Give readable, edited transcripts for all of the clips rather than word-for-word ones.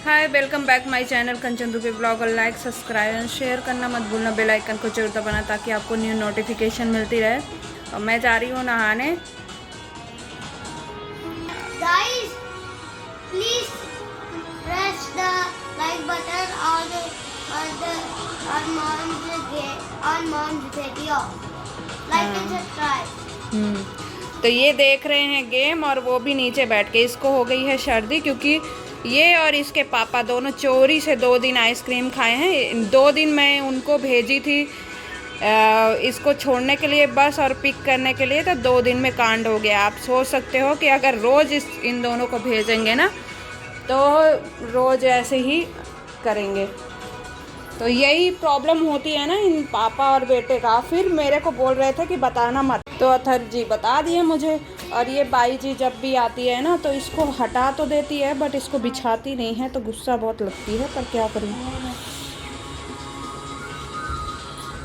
Hi, welcome back my channel Kanchan Dubey blog. और like, subscribe and share करना मत भूलना। बेल आइकन को जरूर दबाना ताकि आपको न्यू नोटिफिकेशन मिलती रहे। और मैं जा रही हूँ नहाने। Guys, please press the like button on mom's video. Like and subscribe. तो ये देख रहे हैं गेम, और वो भी नीचे बैठ के। इसको हो गई है सर्दी, क्योंकि ये और इसके पापा दोनों चोरी से 2 दिन आइसक्रीम खाए हैं। 2 दिन मैं उनको भेजी थी इसको छोड़ने के लिए बस और पिक करने के लिए, तो 2 दिन में कांड हो गया। आप सोच सकते हो कि अगर रोज़ इन दोनों को भेजेंगे ना तो रोज़ ऐसे ही करेंगे। तो यही प्रॉब्लम होती है ना इन पापा और बेटे का। फिर मेरे को बोल रहे थे कि बताना मत, तो अथर जी बता दिए मुझे। और ये बाई जी जब भी आती है ना तो इसको हटा तो देती है, बट इसको बिछाती नहीं है, तो गुस्सा बहुत लगती है। पर क्या करूँ,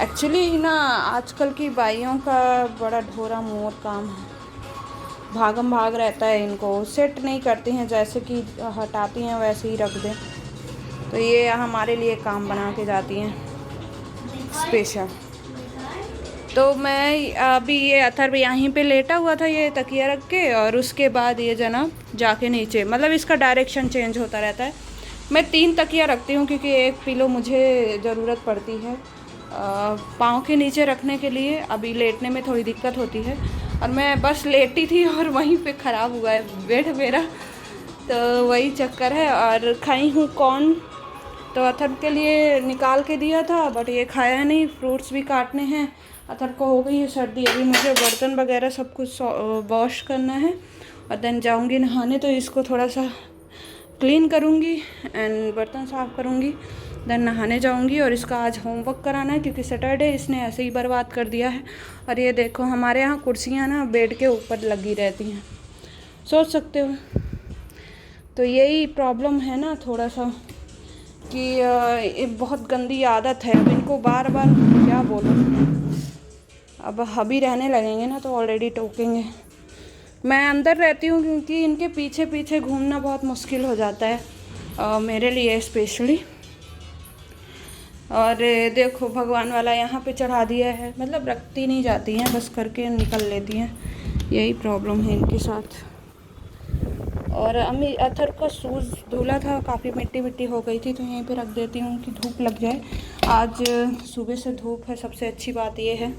एक्चुअली ना आजकल की बाइयों का बड़ा ढोरा मोर काम है। भागम भाग रहता है, इनको सेट नहीं करती हैं, जैसे कि हटाती हैं वैसे ही रख दें। तो ये हमारे लिए काम बना के जाती हैं स्पेशल। तो मैं अभी ये अथर्व यहीं पे लेटा हुआ था ये तकिया रख के, और उसके बाद ये जनाब जाके नीचे, मतलब इसका डायरेक्शन चेंज होता रहता है। मैं 3 तकिया रखती हूँ क्योंकि एक पिलो मुझे ज़रूरत पड़ती है पाँव के नीचे रखने के लिए। अभी लेटने में थोड़ी दिक्कत होती है, और मैं बस लेटी थी और वहीं पे ख़राब हुआ है बेड मेरा, तो वही चक्कर है। और खाई हूँ कॉर्न, तो अथर्व के लिए निकाल के दिया था, बट ये खाया नहीं। फ्रूट्स भी काटने हैं। अथर्व को हो गई है सर्दी। अभी मुझे बर्तन वगैरह सब कुछ वॉश करना है, और देन जाऊंगी नहाने। तो इसको थोड़ा सा क्लीन करूंगी एंड बर्तन साफ़ करूंगी, देन नहाने जाऊंगी। और इसका आज होमवर्क कराना है क्योंकि सैटरडे इसने ऐसे ही बर्बाद कर दिया है। और ये देखो, हमारे यहाँ कुर्सियाँ ना बेड के ऊपर लगी रहती हैं, सोच सकते हो। तो यही प्रॉब्लम है ना थोड़ा सा, कि ये बहुत गंदी आदत है। अब इनको बार बार क्या बोलूं, अब हबी रहने लगेंगे ना तो ऑलरेडी टोकेंगे। मैं अंदर रहती हूँ क्योंकि इनके पीछे पीछे घूमना बहुत मुश्किल हो जाता है मेरे लिए स्पेशली। और देखो, भगवान वाला यहाँ पे चढ़ा दिया है, मतलब रखती नहीं जाती हैं, बस करके निकल लेती हैं। यही प्रॉब्लम है इनके साथ। और अम्मी अथर का शूज़ धुला था, काफ़ी मिट्टी मिट्टी हो गई थी, तो यहीं पे रख देती हूँ कि धूप लग जाए। आज सुबह से धूप है, सबसे अच्छी बात ये है।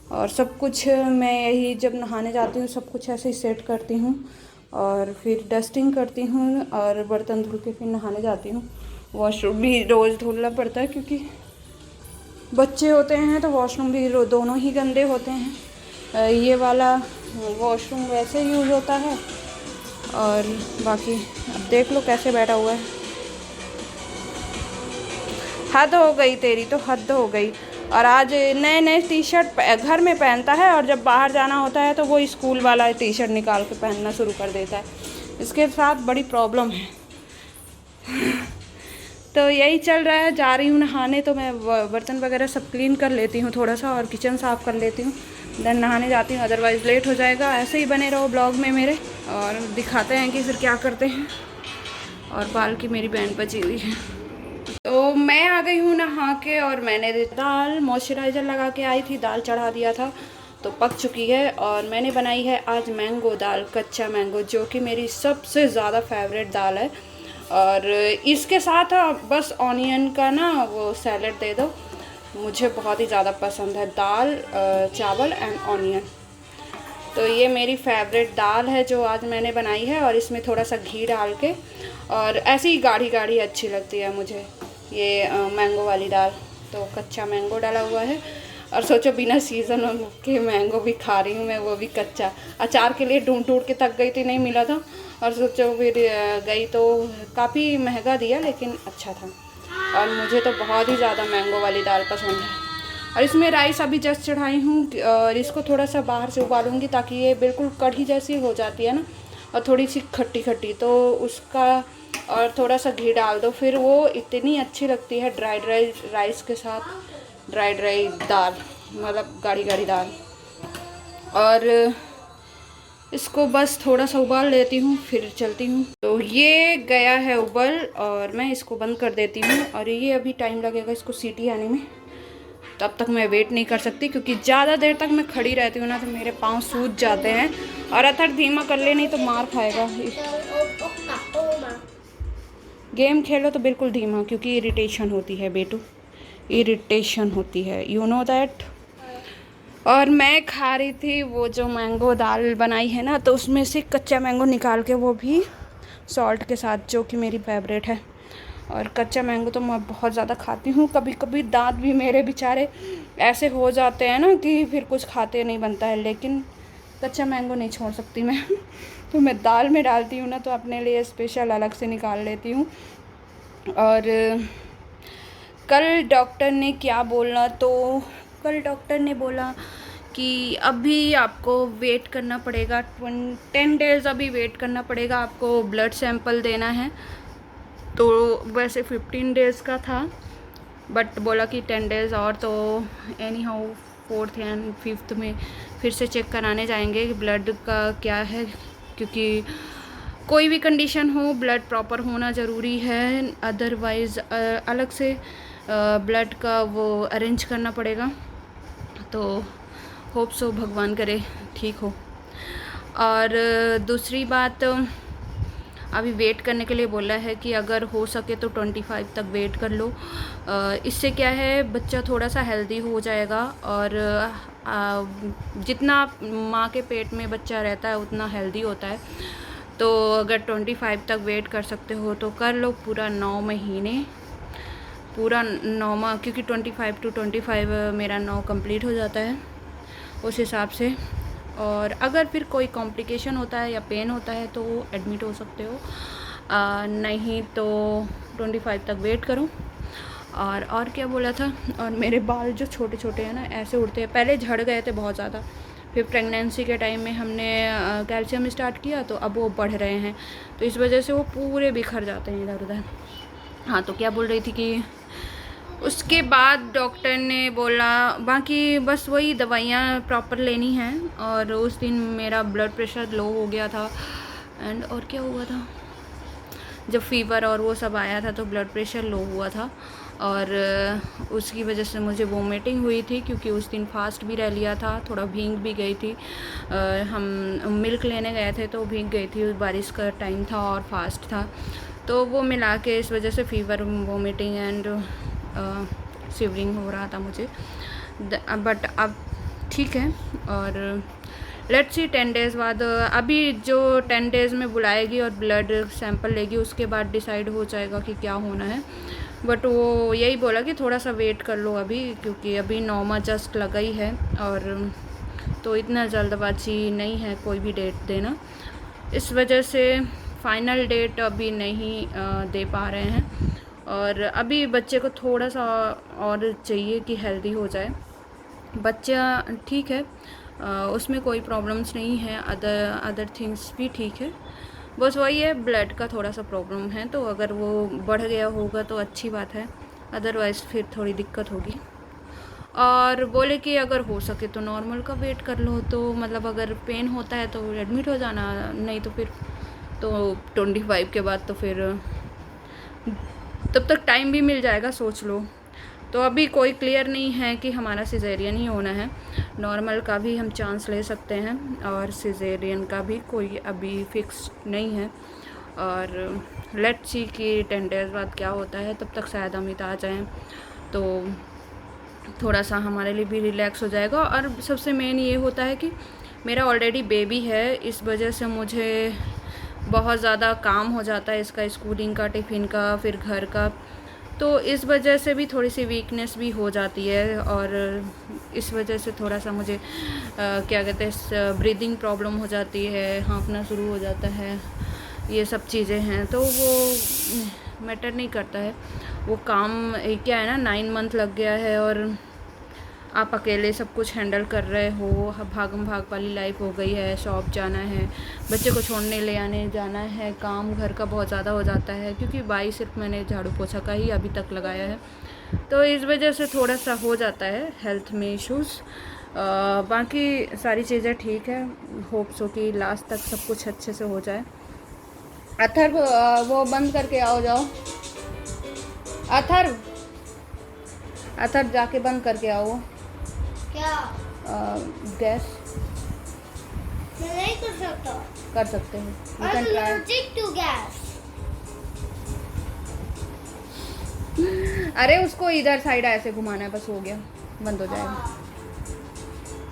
और सब कुछ मैं यही जब नहाने जाती हूँ सब कुछ ऐसे ही सेट करती हूँ, और फिर डस्टिंग करती हूँ, और बर्तन धुल के फिर नहाने जाती हूँ। वॉशरूम भी रोज़ धुलना पड़ता है क्योंकि बच्चे होते हैं, तो वॉशरूम भी दोनों ही गंदे होते हैं। ये वाला वॉशरूम वैसे यूज़ होता है, और बाकी अब देख लो कैसे बैठा हुआ है। हद हो गई तेरी, तो हद हो गई। और आज नए नए टी शर्ट घर में पहनता है, और जब बाहर जाना होता है तो वो स्कूल वाला टी शर्ट निकाल के पहनना शुरू कर देता है। इसके साथ बड़ी प्रॉब्लम है। तो यही चल रहा है। जा रही हूँ नहाने, तो मैं बर्तन वगैरह सब क्लीन कर लेती हूँ थोड़ा सा, और किचन साफ़ कर लेती हूँ, देन नहाने जाती हूँ, अदरवाइज़ लेट हो जाएगा। ऐसे ही बने रहो ब्लॉग में मेरे, और दिखाते हैं कि फिर क्या करते हैं। और बाल की मेरी बैंड बची हुई है। तो मैं आ गई हूँ नहा के, और मैंने दाल मॉइस्चराइज़र लगा के आई थी, दाल चढ़ा दिया था, तो पक चुकी है। और मैंने बनाई है आज मैंगो दाल, कच्चा मैंगो, जो कि मेरी सबसे ज़्यादा फेवरेट दाल है। और इसके साथ बस ऑनियन का ना वो सैलेड दे दो, मुझे बहुत ही ज़्यादा पसंद है दाल, चावल एंड ऑनियन। तो ये मेरी फेवरेट दाल है जो आज मैंने बनाई है, और इसमें थोड़ा सा घी डाल के, और ऐसी ही गाढ़ी गाढ़ी अच्छी लगती है मुझे ये मैंगो वाली दाल। तो कच्चा मैंगो डाला हुआ है, और सोचो बिना सीज़न के मैंगो भी खा रही हूँ मैं, वो भी कच्चा। अचार के लिए ढूंढ ढूंढ के थक गई थी, नहीं मिला था, और सोचो फिर गई तो काफ़ी महंगा दिया, लेकिन अच्छा था। और मुझे तो बहुत ही ज़्यादा मैंगो वाली दाल पसंद है। और इसमें राइस अभी जस्ट चढ़ाई हूँ, और इसको थोड़ा सा बाहर से उबालूँगी ताकि ये बिल्कुल कढ़ी जैसी हो जाती है ना, और थोड़ी सी खट्टी खट्टी, तो उसका और थोड़ा सा घी डाल दो, फिर वो इतनी अच्छी लगती है ड्राई राइस के साथ। ड्राई दाल मतलब गाढ़ी गाढ़ी दाल। और इसको बस थोड़ा सा उबाल लेती हूँ फिर चलती हूँ। तो ये गया है उबल और मैं इसको बंद कर देती हूँ। और ये अभी टाइम लगेगा इसको सीटी आने में, तब तक मैं वेट नहीं कर सकती क्योंकि ज़्यादा देर तक मैं खड़ी रहती हूँ ना तो मेरे पाँव सूज जाते हैं। और अथर धीमा कर ले नहीं तो मार खाएगा। गेम खेलो तो बिल्कुल धीमा, क्योंकि इरिटेशन होती है बेटू, इरिटेशन होती है, यू नो दैट। और मैं खा रही थी वो जो मैंगो दाल बनाई है ना, तो उसमें से कच्चा मैंगो निकाल के, वो भी सॉल्ट के साथ, जो कि मेरी फेवरेट है। और कच्चा मैंगो तो मैं बहुत ज़्यादा खाती हूँ। कभी कभी दांत भी मेरे बेचारे ऐसे हो जाते हैं ना कि फिर कुछ खाते नहीं बनता है, लेकिन कच्चा मैंगो नहीं छोड़ सकती मैं। तो मैं दाल में डालती हूँ ना तो अपने लिए स्पेशल अलग से निकाल लेती हूँ। और कल डॉक्टर ने क्या बोला, तो कल डॉक्टर ने बोला कि अभी आपको वेट करना पड़ेगा 10 डेज़, अभी वेट करना पड़ेगा आपको, ब्लड सैंपल देना है। तो वैसे 15 डेज़ का था, बट बोला कि 10 डेज़ और, तो any how 4th and 5th में फिर से चेक कराने जाएंगे कि ब्लड का क्या है, क्योंकि कोई भी कंडीशन हो ब्लड प्रॉपर होना ज़रूरी है, अदरवाइज़ अलग से ब्लड का वो अरेंज करना पड़ेगा। तो होप सो भगवान करे ठीक हो। और दूसरी बात, अभी वेट करने के लिए बोला है कि अगर हो सके तो 25 तक वेट कर लो। इससे क्या है, बच्चा थोड़ा सा हेल्दी हो जाएगा। और जितना माँ के पेट में बच्चा रहता है उतना हेल्दी होता है। तो अगर 25 तक वेट कर सकते हो तो कर लो, पूरा 9 महीने, पूरा 9 क्योंकि 25 to 25 मेरा 9 कंप्लीट हो जाता है उस हिसाब से। और अगर फिर कोई कॉम्प्लिकेशन होता है या पेन होता है तो एडमिट हो सकते हो, नहीं तो 25 तक वेट करो। और क्या बोला था, और मेरे बाल जो छोटे छोटे हैं ना ऐसे उड़ते हैं, पहले झड़ गए थे बहुत ज़्यादा, फिर प्रेगनेंसी के टाइम में हमने कैल्शियम स्टार्ट किया तो अब वो बढ़ रहे हैं, तो इस वजह से वो पूरे बिखर जाते हैं इधर उधर। हाँ, तो क्या बोल रही थी कि उसके बाद डॉक्टर ने बोला बाकी बस वही दवाइयाँ प्रॉपर लेनी हैं। और उस दिन मेरा ब्लड प्रेशर लो हो गया था, एंड और क्या हुआ था, जब फीवर और वो सब आया था तो ब्लड प्रेशर लो हुआ था। और उसकी वजह से मुझे वोमिटिंग हुई थी, क्योंकि उस दिन फास्ट भी रह लिया था, थोड़ा भीग भी गई थी। हम मिल्क लेने गए थे तो भीग गई थी, बारिश का टाइम था और फास्ट था, तो वो मिला के इस वजह से फीवर, वोमिटिंग एंड शिवरिंग हो रहा था मुझे। बट अब ठीक है। और लेट्स सी 10 डेज़ बाद, अभी जो 10 डेज़ में बुलाएगी और ब्लड सैंपल लेगी उसके बाद डिसाइड हो जाएगा कि क्या होना है। बट वो यही बोला कि थोड़ा सा वेट कर लो अभी, क्योंकि अभी 9 माह जस्ट लगा ही है, और तो इतना जल्दबाजी नहीं है कोई भी डेट देना, इस वजह से फाइनल डेट अभी नहीं दे पा रहे हैं। और अभी बच्चे को थोड़ा सा और चाहिए कि हेल्दी हो जाए। बच्चा ठीक है, उसमें कोई प्रॉब्लम्स नहीं है, अदर थिंग्स भी ठीक है, बस वही है ब्लड का थोड़ा सा प्रॉब्लम है। तो अगर वो बढ़ गया होगा तो अच्छी बात है, अदरवाइज़ फिर थोड़ी दिक्कत होगी। और बोले कि अगर हो सके तो नॉर्मल का वेट कर लो, तो मतलब अगर पेन होता है तो एडमिट हो जाना, नहीं तो फिर तो 25 के बाद तो फिर तब तक टाइम भी मिल जाएगा, सोच लो। तो अभी कोई क्लियर नहीं है कि हमारा सिजेरियन ही होना है, नॉर्मल का भी हम चांस ले सकते हैं, और सिजेरियन का भी कोई अभी फिक्स नहीं है। और लेट्स सी कि 10 डेज़ बाद क्या होता है, तब तक शायद अमित आ जाएं तो थोड़ा सा हमारे लिए भी रिलैक्स हो जाएगा। और सबसे मेन ये होता है कि मेरा ऑलरेडी बेबी है, इस वजह से मुझे बहुत ज़्यादा काम हो जाता है, इसका स्कूलिंग का, टिफ़िन का, फिर घर का, तो इस वजह से भी थोड़ी सी वीकनेस भी हो जाती है। और इस वजह से थोड़ा सा मुझे क्या कहते हैं, ब्रीदिंग प्रॉब्लम हो जाती है, हाँफना शुरू हो जाता है, ये सब चीज़ें हैं। तो वो मैटर नहीं करता है, वो काम क्या है ना, 9 मंथ लग गया है और आप अकेले सब कुछ हैंडल कर रहे हो, भागम भाग वाली लाइफ हो गई है, शॉप जाना है, बच्चे को छोड़ने ले आने जाना है, काम घर का बहुत ज़्यादा हो जाता है, क्योंकि बाई सिर्फ मैंने झाड़ू पोछा का ही अभी तक लगाया है, तो इस वजह से थोड़ा सा हो जाता है हेल्थ में इश्यूज़। बाकी सारी चीज़ें ठीक है, होप सो कि लास्ट तक सब कुछ अच्छे से हो जाए। अथर्व वो बंद करके आओ, जाओ अथर्व, अथर्व जाके बंद करके आओ क्या? गैस। मैं नहीं कर सकता। कर सकते हैं, you can I'm try. allergic to gas. अरे उसको इधर साइड ऐसे घुमाना है, बस हो गया, बंद हो जाएगा।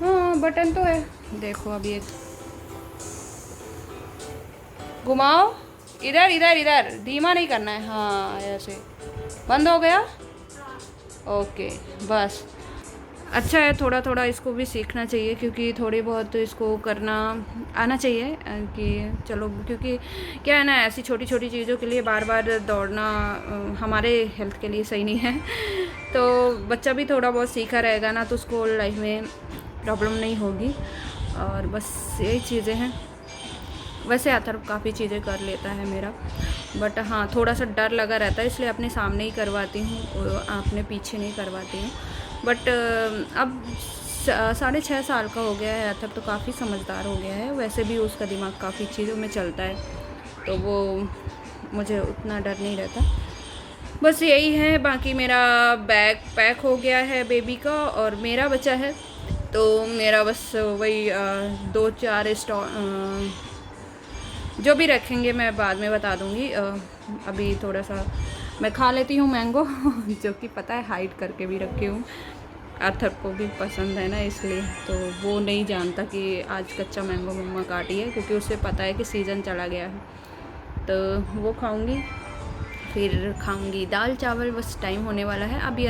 हाँ बटन तो है, देखो अभी एक घुमाओ, इधर इधर इधर, धीमा नहीं करना है, हाँ ऐसे बंद हो गया। ओके बस, अच्छा है, थोड़ा थोड़ा इसको भी सीखना चाहिए, क्योंकि थोड़ी बहुत इसको करना आना चाहिए कि चलो, क्योंकि क्या है ना, ऐसी छोटी छोटी चीज़ों के लिए बार बार दौड़ना हमारे हेल्थ के लिए सही नहीं है। तो बच्चा भी थोड़ा बहुत सीखा रहेगा ना, तो उसको लाइफ में प्रॉब्लम नहीं होगी। और बस यही चीज़ें हैं। वैसे अथर्व काफ़ी चीज़ें कर लेता है मेरा, बट हाँ थोड़ा सा डर लगा रहता है, इसलिए अपने सामने ही करवाती हूँ, अपने पीछे नहीं करवाती हूँ। बट अब 6.5 साल का हो गया है अथर्व, तो काफ़ी समझदार हो गया है। वैसे भी उसका दिमाग काफ़ी चीज़ों में चलता है, तो वो मुझे उतना डर नहीं रहता। बस यही है, बाकी मेरा बैग पैक हो गया है बेबी का, और मेरा बचा है, तो मेरा बस वही 2-4 जो भी रखेंगे मैं बाद में बता दूँगी। अभी थोड़ा सा मैं खा लेती हूँ मैंगो जो कि पता है हाइड करके भी रखी हूँ, अर्थर को भी पसंद है ना, इसलिए। तो वो नहीं जानता कि आज कच्चा मैंगो मम्मा काटी है, क्योंकि उसे पता है कि सीज़न चला गया है। तो वो खाऊंगी, फिर खाऊंगी दाल चावल, बस टाइम होने वाला है अभी।